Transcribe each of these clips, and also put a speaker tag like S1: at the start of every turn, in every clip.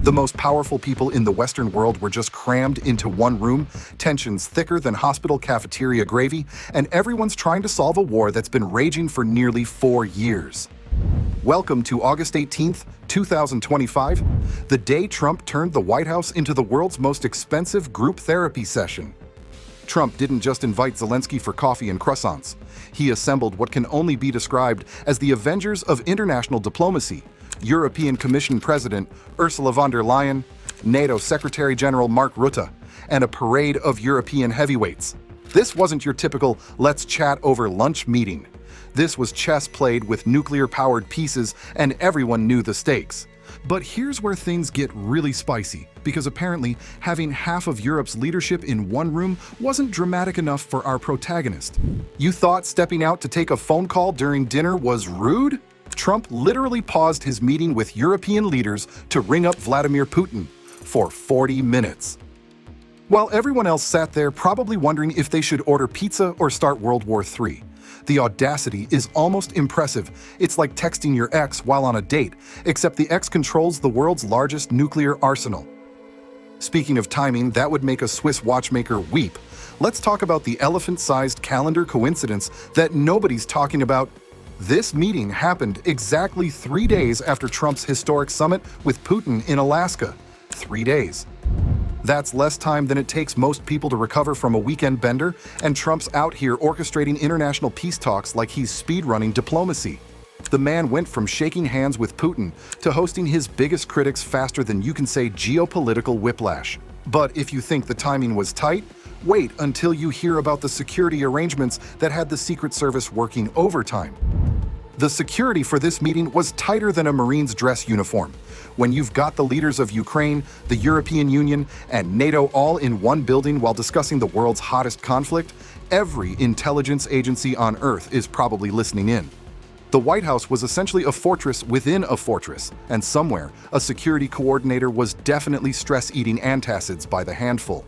S1: The most powerful people in the Western world were just crammed into one room, tensions thicker than hospital cafeteria gravy, and everyone's trying to solve a war that's been raging for nearly 4 years. Welcome to August 18th, 2025, the day Trump turned the White House into the world's most expensive group therapy session. Trump didn't just invite Zelenskyy for coffee and croissants. He assembled what can only be described as the Avengers of international diplomacy: European Commission President Ursula von der Leyen, NATO Secretary General Mark Rutte, and a parade of European heavyweights. This wasn't your typical "let's chat over lunch" meeting. This was chess played with nuclear-powered pieces, and everyone knew the stakes. But here's where things get really spicy, because apparently having half of Europe's leadership in one room wasn't dramatic enough for our protagonist. You thought stepping out to take a phone call during dinner was rude? Trump literally paused his meeting with European leaders to ring up Vladimir Putin for 40 minutes. While everyone else sat there probably wondering if they should order pizza or start World War III. The audacity is almost impressive. It's like texting your ex while on a date, except the ex controls the world's largest nuclear arsenal. Speaking of timing, that would make a Swiss watchmaker weep. Let's talk about the elephant-sized calendar coincidence that nobody's talking about. This meeting happened exactly 3 days after Trump's historic summit with Putin in Alaska. 3 days. That's less time than it takes most people to recover from a weekend bender, and Trump's out here orchestrating international peace talks like he's speedrunning diplomacy. The man went from shaking hands with Putin to hosting his biggest critics faster than you can say geopolitical whiplash. But if you think the timing was tight, wait until you hear about the security arrangements that had the Secret Service working overtime. The security for this meeting was tighter than a Marine's dress uniform. When you've got the leaders of Ukraine, the European Union, and NATO all in one building while discussing the world's hottest conflict, every intelligence agency on Earth is probably listening in. The White House was essentially a fortress within a fortress, and somewhere, a security coordinator was definitely stress-eating antacids by the handful.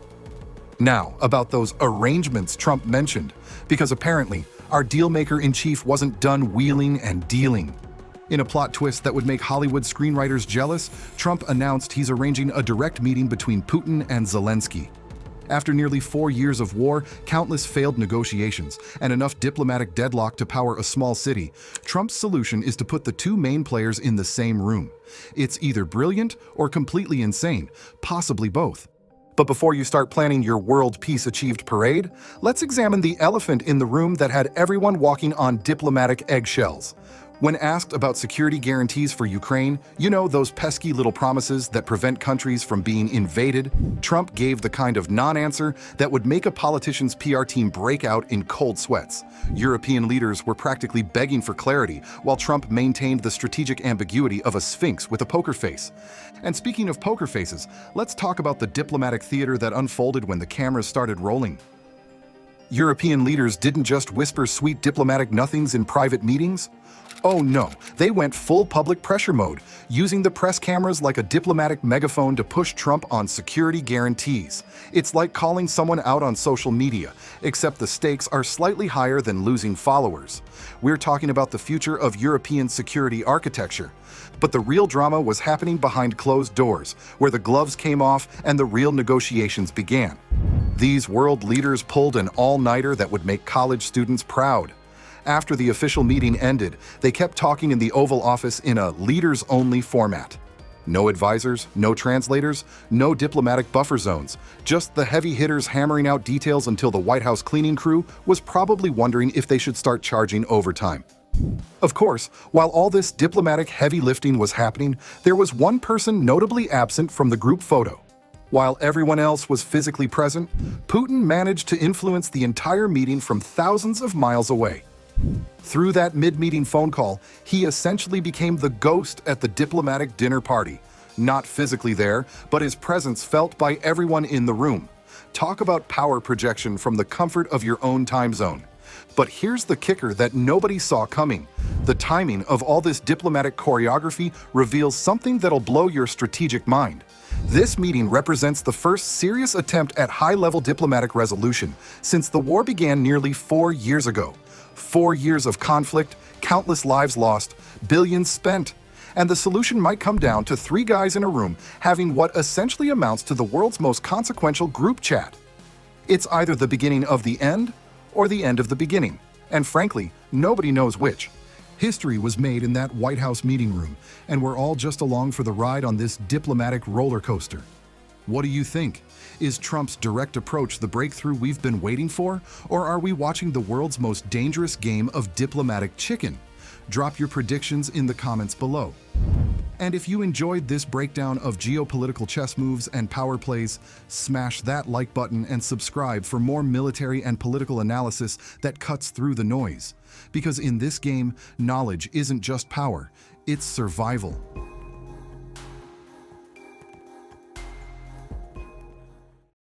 S1: Now, about those arrangements Trump mentioned, because apparently, our dealmaker-in-chief wasn't done wheeling and dealing. In a plot twist that would make Hollywood screenwriters jealous, Trump announced he's arranging a direct meeting between Putin and Zelenskyy. After nearly 4 years of war, countless failed negotiations, and enough diplomatic deadlock to power a small city, Trump's solution is to put the two main players in the same room. It's either brilliant or completely insane, possibly both. But before you start planning your world peace achieved parade, let's examine the elephant in the room that had everyone walking on diplomatic eggshells. When asked about security guarantees for Ukraine, you know, those pesky little promises that prevent countries from being invaded, Trump gave the kind of non-answer that would make a politician's PR team break out in cold sweats. European leaders were practically begging for clarity, while Trump maintained the strategic ambiguity of a sphinx with a poker face. And speaking of poker faces, let's talk about the diplomatic theater that unfolded when the cameras started rolling. European leaders didn't just whisper sweet diplomatic nothings in private meetings. Oh no, they went full public pressure mode, using the press cameras like a diplomatic megaphone to push Trump on security guarantees. It's like calling someone out on social media, except the stakes are slightly higher than losing followers. We're talking about the future of European security architecture. But the real drama was happening behind closed doors, where the gloves came off and the real negotiations began. These world leaders pulled an all-nighter that would make college students proud. After the official meeting ended, they kept talking in the Oval Office in a leaders-only format. No advisors, no translators, no diplomatic buffer zones, just the heavy hitters hammering out details until the White House cleaning crew was probably wondering if they should start charging overtime. Of course, while all this diplomatic heavy lifting was happening, there was one person notably absent from the group photo. While everyone else was physically present, Putin managed to influence the entire meeting from thousands of miles away. Through that mid-meeting phone call, he essentially became the ghost at the diplomatic dinner party. Not physically there, but his presence felt by everyone in the room. Talk about power projection from the comfort of your own time zone. But here's the kicker that nobody saw coming. The timing of all this diplomatic choreography reveals something that'll blow your strategic mind. This meeting represents the first serious attempt at high-level diplomatic resolution since the war began nearly 4 years ago. 4 years of conflict, countless lives lost, billions spent. And the solution might come down to three guys in a room having what essentially amounts to the world's most consequential group chat. It's either the beginning of the end or the end of the beginning. And frankly, nobody knows which. History was made in that White House meeting room, and we're all just along for the ride on this diplomatic roller coaster. What do you think? Is Trump's direct approach the breakthrough we've been waiting for, or are we watching the world's most dangerous game of diplomatic chicken? Drop your predictions in the comments below. And if you enjoyed this breakdown of geopolitical chess moves and power plays, smash that like button and subscribe for more military and political analysis that cuts through the noise. Because in this game, knowledge isn't just power, it's survival.